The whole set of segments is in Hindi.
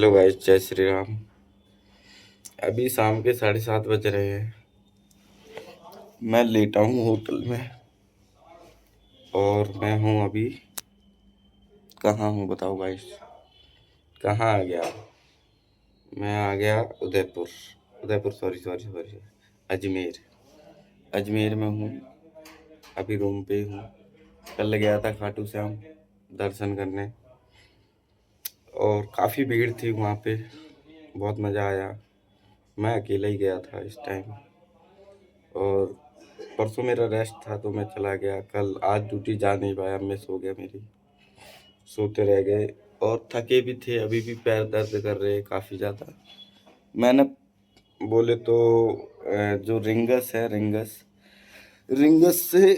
हेलो गाइस, जय श्री राम। अभी शाम के 7:30 बज रहे हैं। मैं लेटा हूँ होटल में और मैं हूँ अभी कहाँ हूँ बताओ गाइस। कहाँ आ गया? मैं आ गया Udaipur. Udaipur, sorry sorry sorry, Ajmer. Ajmer में हूँ, अभी रूम पे ही हूँ। कल गया था खाटू श्याम दर्शन करने और काफ़ी भीड़ थी वहाँ पे। बहुत मज़ा आया। मैं अकेला ही गया था इस टाइम और परसों मेरा रेस्ट था तो मैं चला गया। कल आज ड्यूटी जा नहीं पाया, मिस हो गया मेरी। सोते रह गए और थके भी थे। अभी भी पैर दर्द कर रहे हैं काफ़ी ज़्यादा। मैंने बोले तो जो रिंगस है, रिंगस रिंगस से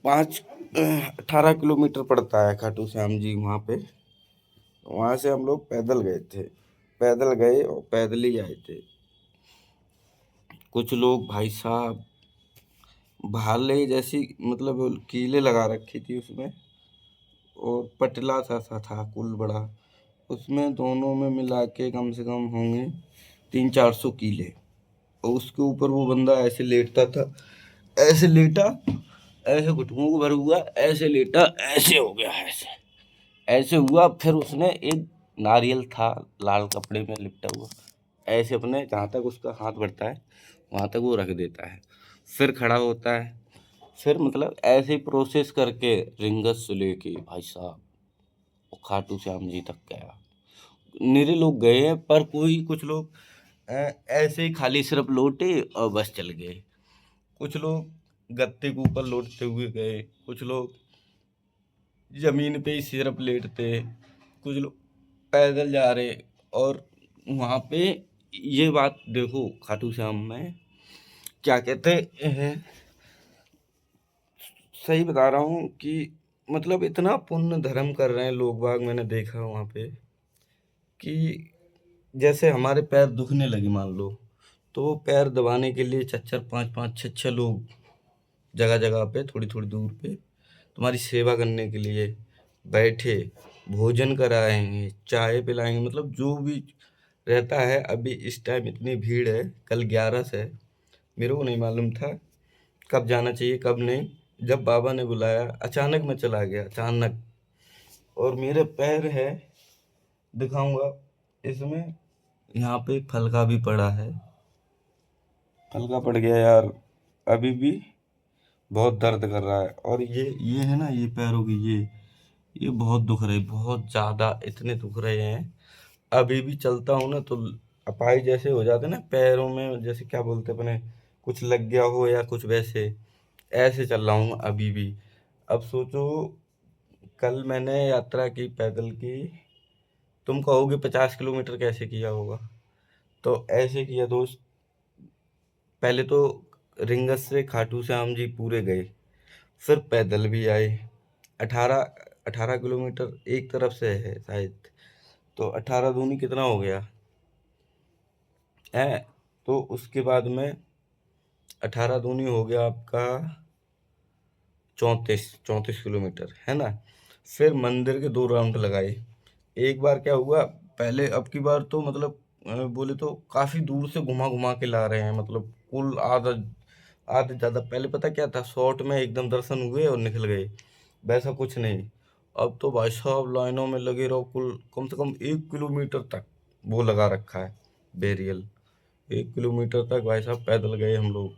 18 किलोमीटर पड़ता है खाटू श्याम जी वहाँ पे। वहाँ से हम लोग पैदल गए थे। पैदल गए और पैदल ही आए थे। कुछ लोग भाई साहब भाले जैसी मतलब कीले लगा रखी थी उसमें और पतला सा था कुल बड़ा। उसमें दोनों में मिला के कम से कम होंगे 300-400 कीले। और उसके ऊपर वो बंदा ऐसे लेटता था, ऐसे लेटा, ऐसे घुटनों को भर हुआ, ऐसे लेटा, ऐसे हो गया, ऐसे ऐसे हुआ। फिर उसने एक नारियल था लाल कपड़े में लिपटा हुआ, ऐसे अपने जहाँ तक उसका हाथ बढ़ता है वहाँ तक वो रख देता है। फिर खड़ा होता है। फिर मतलब ऐसे ही प्रोसेस करके रिंगस से लेके भाई साहब वो खाटू श्याम जी तक गया। मेरे लोग गए हैं पर कोई कुछ लोग ऐसे ही खाली सिर्फ लौटे और बस चल गए। कुछ लोग गत्ते के ऊपर लौटते हुए गए, कुछ लोग जमीन पे ही सिर्फ लेटते, कुछ लोग पैदल जा रहे। और वहाँ पे ये बात देखो, खाटू श्याम में क्या कहते हैं, सही बता रहा हूँ कि मतलब इतना पुण्य धर्म कर रहे हैं लोग बाग। मैंने देखा वहाँ पे कि जैसे हमारे पैर दुखने लगे मान लो, तो वो पैर दबाने के लिए चच्चर 5-5 6-6 लोग जगह जगह पे थोड़ी थोड़ी दूर पे तुम्हारी सेवा करने के लिए बैठे, भोजन कराएंगे, चाय पिलाएंगे, मतलब जो भी रहता है। अभी इस टाइम इतनी भीड़ है, कल 11 है। मेरे को नहीं मालूम था कब जाना चाहिए कब नहीं। जब बाबा ने बुलाया अचानक मैं चला गया, अचानक। और मेरे पैर है, दिखाऊंगा इसमें, यहाँ पे फलका भी पड़ा है। फलका पड़ गया यार, अभी भी बहुत दर्द कर रहा है। और ये है ना, ये पैरों की ये बहुत दुख रहे, बहुत ज्यादा इतने दुख रहे हैं। अभी भी चलता हूँ ना तो अपाई जैसे हो जाते हैं ना पैरों में, जैसे क्या बोलते हैं अपने, कुछ लग गया हो या कुछ वैसे। ऐसे चल रहा हूँ अभी भी। अब सोचो, कल मैंने यात्रा की पैदल की, तुम कहोगे 50 किलोमीटर कैसे किया होगा। तो ऐसे किया दोस्त। पहले तो रिंगस से खाटू श्याम जी पूरे गए, फिर पैदल भी आए। 18 18 किलोमीटर एक तरफ से है शायद। तो 18 दूनी कितना हो गया है। तो उसके बाद में 18 दूनी हो गया आपका 34 किलोमीटर, है ना। फिर मंदिर के 2 राउंड लगाए। एक बार क्या हुआ, पहले अब की बार तो मतलब बोले तो काफी दूर से घुमा घुमा के ला रहे हैं, मतलब कुल आधा आधे ज्यादा। पहले पता क्या था, शॉर्ट में एकदम दर्शन हुए और निकल गए, वैसा कुछ नहीं। अब तो भाई साहब लाइनों में लगे रहो, कुल कम से कम 1 किलोमीटर तक वो लगा रखा है बेरियल। 1 किलोमीटर तक भाई साहब पैदल गए हम लोग।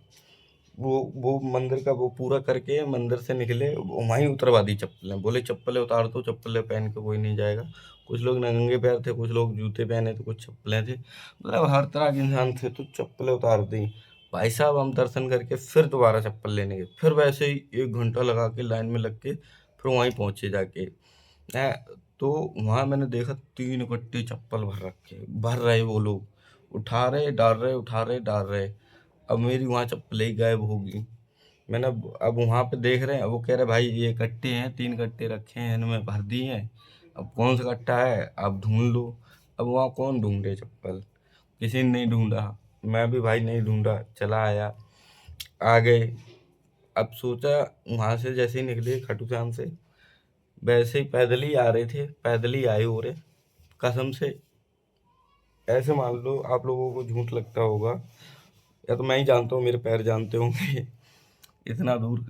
वो मंदिर का वो पूरा करके मंदिर से निकले, वहीं उतरवा दी चप्पलें। बोले चप्पलें उतार दो, चप्पलें पहन के कोई नहीं जाएगा। कुछ लोग नंगे पैर थे, कुछ लोग जूते पहने थे, कुछ चप्पलें थे, मतलब हर तरह के इंसान थे। तो चप्पलें उतार दी भाई साहब। हम दर्शन करके फिर दोबारा चप्पल लेने गए, फिर वैसे ही 1 घंटा लगा के लाइन में लग के फिर वहीं पहुंचे जाके। है, तो वहां मैंने देखा 3 कट्टे चप्पल भर रखे, भर रहे वो लोग, उठा रहे डाल रहे, उठा रहे डाल रहे। अब मेरी वहां चप्पलें ही गायब होगी। मैंने अब वहां पे देख रहे हैं, अब वो कह रहे भाई ये कट्टे हैं, 3 कट्टे रखे हैं, इनमें भर दिए हैं, अब कौन सा कट्टा है आप ढूंढ लो। अब वहाँ कौन ढूंढे चप्पल, किसी ने नहीं ढूंढा। मैं भी भाई नहीं ढूंढा, चला आया। आ गए। अब सोचा, वहां से जैसे ही निकले खाटू श्याम से, वैसे ही पैदल ही आ रहे थे, पैदल ही आए हो रहे। कसम से। ऐसे मान लो आप लोगों को झूठ लगता होगा, या तो मैं ही जानता हूँ, मेरे पैर जानते होंगे। इतना दूर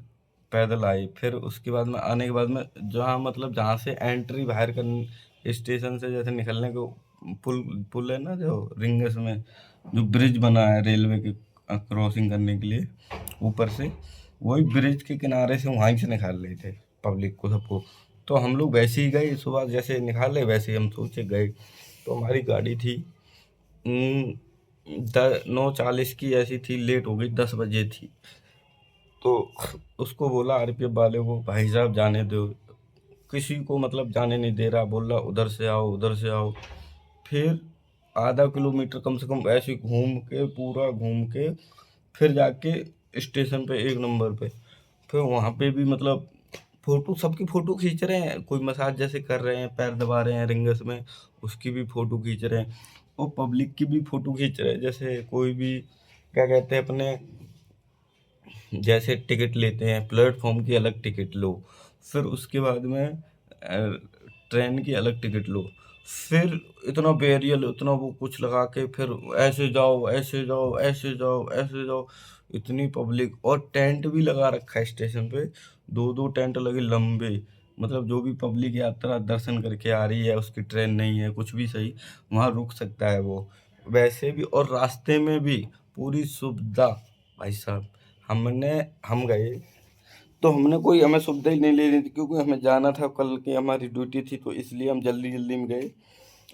पैदल आए, फिर उसके बाद में आने के बाद में जहाँ मतलब जहाँ से एंट्री बाहर कर स्टेशन से जैसे निकलने को पुल पुल है ना, जो रिंगस में जो ब्रिज बना है रेलवे के क्रॉसिंग करने के लिए ऊपर से, वही ब्रिज के किनारे से वहीं से निकाल रहे थे पब्लिक को सबको। तो हम लोग वैसे ही गए, सुबह जैसे निकाल रहे वैसे ही हम सोचे गए। तो हमारी गाड़ी थी 9:40 की ऐसी थी, लेट हो गई, 10 बजे थी। तो उसको बोला आरपीएफ वाले को, भाई साहब जाने दो। किसी को मतलब जाने नहीं दे रहा, बोल रहा उधर से आओ उधर से आओ। फिर आधा किलोमीटर कम से कम ऐसे घूम के, पूरा घूम के, फिर जाके स्टेशन पे एक नंबर पे, फिर वहाँ पे भी मतलब फोटो, सबकी फोटो खींच रहे हैं, कोई मसाज जैसे कर रहे हैं, पैर दबा रहे हैं रिंगस में, उसकी भी फोटो खींच रहे हैं। और पब्लिक की भी फोटो खींच रहे हैं, जैसे कोई भी क्या कहते हैं अपने, जैसे टिकट लेते हैं प्लेटफॉर्म की अलग टिकट लो, फिर उसके बाद में ट्रेन की अलग टिकट लो, फिर इतना बैरियर इतना वो कुछ लगा के, फिर ऐसे जाओ ऐसे जाओ ऐसे जाओ ऐसे जाओ। इतनी पब्लिक, और टेंट भी लगा रखा है स्टेशन पे, दो दो टेंट लगे लंबे। मतलब जो भी पब्लिक यात्रा दर्शन करके आ रही है, उसकी ट्रेन नहीं है कुछ भी सही, वहाँ रुक सकता है वो। वैसे भी, और रास्ते में भी पूरी सुविधा भाई साहब। हमने हम गए, तो हमने कोई हमें सुविधा ही नहीं ले रही थी, क्योंकि हमें जाना था, कल की हमारी ड्यूटी थी, तो इसलिए हम जल्दी जल्दी में गए।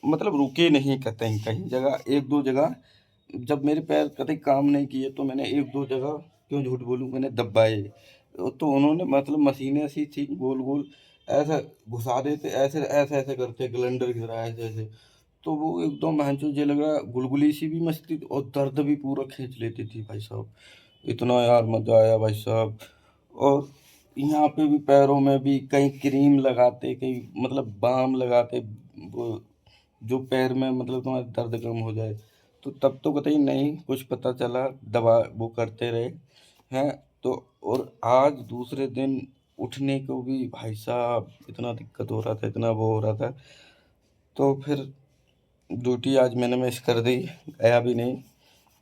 मतलब रुके नहीं कहीं कहीं जगह, एक दो जगह जब मेरे पैर कतई काम नहीं किए, तो मैंने एक दो जगह, क्यों झूठ बोलूं, मैंने दबाए। तो उन्होंने मतलब मशीनें ऐसी थी गोल गोल, ऐसा घुसा देते, ऐसे ऐसे ऐसे करते सिलेंडर की तरह, ऐसे ऐसे। तो वो एकदम भैंचो ये लग रहा गुलगुली सी भी मस्ती, और दर्द भी पूरा खींच लेती थी भाई साहब। इतना यार मजा आया भाई साहब। और यहाँ पे भी पैरों में भी कहीं क्रीम लगाते, कहीं मतलब बाम लगाते, वो जो पैर में मतलब तुम्हारा दर्द कम हो जाए। तो तब तो कतई नहीं कुछ पता चला, दवा वो करते रहे हैं। तो और आज दूसरे दिन उठने को भी भाई साहब इतना दिक्कत हो रहा था, इतना वो हो रहा था। तो फिर ड्यूटी आज मैंने मिस कर दी, गया भी नहीं।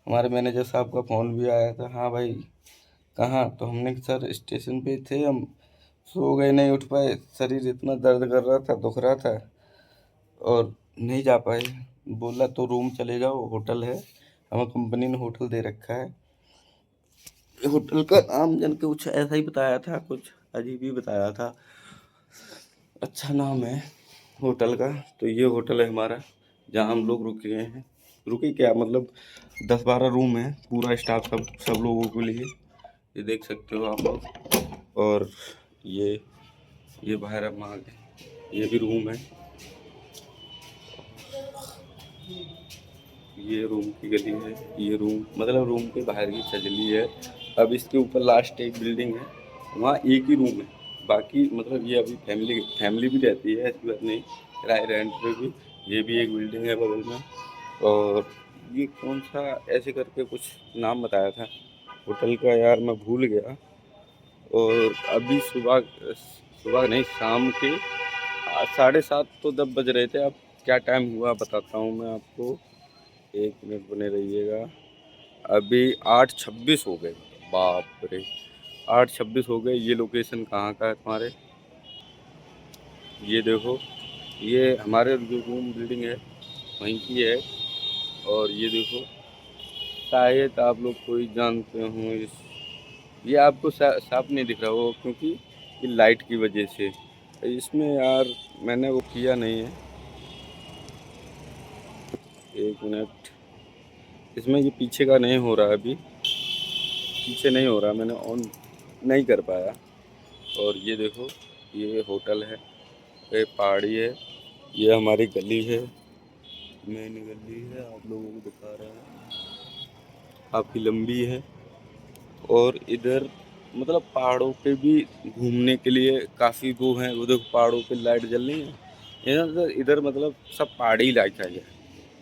हमारे मैनेजर साहब का फ़ोन भी आया था, हाँ भाई कहाँ, तो हमने कहा सर स्टेशन पे थे हम, सो गए नहीं उठ पाए, शरीर इतना दर्द कर रहा था, दुख रहा था, और नहीं जा पाए। बोला तो रूम चले जाओ, होटल है, हमें कंपनी ने होटल दे रखा है। होटल का नाम जन के कुछ ऐसा ही बताया था, कुछ अजीब ही बताया था। अच्छा नाम है होटल का। तो ये होटल है हमारा, जहाँ हम लोग रुके गए हैं। रुके क्या मतलब, 10-12 रूम है, पूरा स्टाफ सब सब लोगों के लिए। ये देख सकते हो आप लोग। और ये ये बाहर हम आ गए, ये भी रूम है। ये रूम की गली है, ये रूम मतलब रूम के बाहर की छजली है। अब इसके ऊपर लास्ट एक बिल्डिंग है, वहाँ एक ही रूम है। बाकी मतलब ये अभी फैमिली फैमिली भी रहती है, ऐसी बात नहीं, किराए रेंट पे भी। ये भी एक बिल्डिंग है बगल में। और ये कौन सा ऐसे करके कुछ नाम बताया था होटल का, यार मैं भूल गया। और अभी सुबह सुबह नहीं, शाम के 7:30 तो 10 बज रहे थे। अब क्या टाइम हुआ बताता हूँ मैं आपको, 1 मिनट बने रहिएगा। अभी 8:26 हो गए, बाप रे, 8:26 हो गए। ये लोकेशन कहाँ का है तुम्हारे, ये देखो, ये हमारे जो रूम बिल्डिंग है वहीं की है। और ये देखो, शायद आप लोग कोई जानते हो इस, ये आपको साफ नहीं दिख रहा हो क्योंकि ये लाइट की वजह से। इसमें यार मैंने वो किया नहीं है, 1 मिनट, इसमें ये पीछे का नहीं हो रहा, अभी पीछे नहीं हो रहा, मैंने ऑन नहीं कर पाया। और ये देखो, ये होटल है, ये पहाड़ी है, ये हमारी गली है, मेन गली है, आप लोगों को दिखा रहा है, काफ़ी लंबी है। और इधर मतलब पहाड़ों पे भी घूमने के लिए काफ़ी वो है, वो देखो पहाड़ों पे लाइट जल रही है। इधर इधर मतलब सब पहाड़ी इलाका है,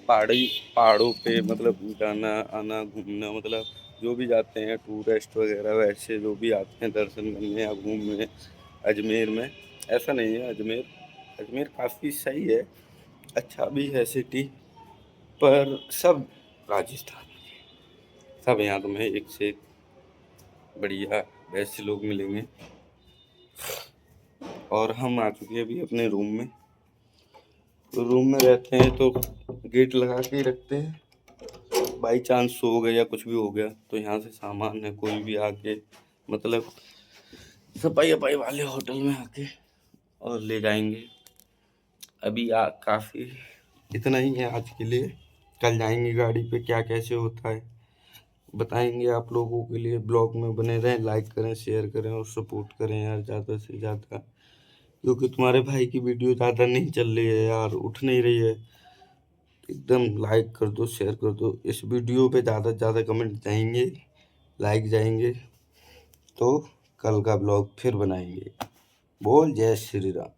पहाड़ी पहाड़ों पे मतलब जाना आना घूमना, मतलब जो भी जाते हैं टूरिस्ट वगैरह, वैसे जो भी आते हैं दर्शन करने या घूमने अजमेर में, ऐसा नहीं है, अजमेर अजमेर काफ़ी सही है। अच्छा भी है सिटी, पर सब राजस्थान, सब यहाँ तुम्हें एक से एक बढ़िया वैसे लोग मिलेंगे। और हम आ चुके हैं अभी अपने रूम में। तो रूम में रहते हैं तो गेट लगा के ही रखते हैं, बाई चांस सो गए या कुछ भी हो गया तो यहाँ से सामान है कोई भी आके मतलब सफाई वफाई वाले होटल में आके और ले जाएंगे। अभी काफ़ी इतना ही है आज के लिए। कल जाएंगे गाड़ी पे, क्या कैसे होता है बताएंगे आप लोगों के लिए। ब्लॉग में बने रहें, लाइक करें, शेयर करें और सपोर्ट करें यार ज़्यादा से ज़्यादा, क्योंकि तुम्हारे भाई की वीडियो ज़्यादा नहीं चल रही है यार, उठ नहीं रही है। एकदम लाइक कर दो, शेयर कर दो, इस वीडियो पे ज़्यादा से ज़्यादा कमेंट जाएंगे, लाइक जाएंगे तो कल का ब्लॉग फिर बनाएंगे। बोल जय श्री राम।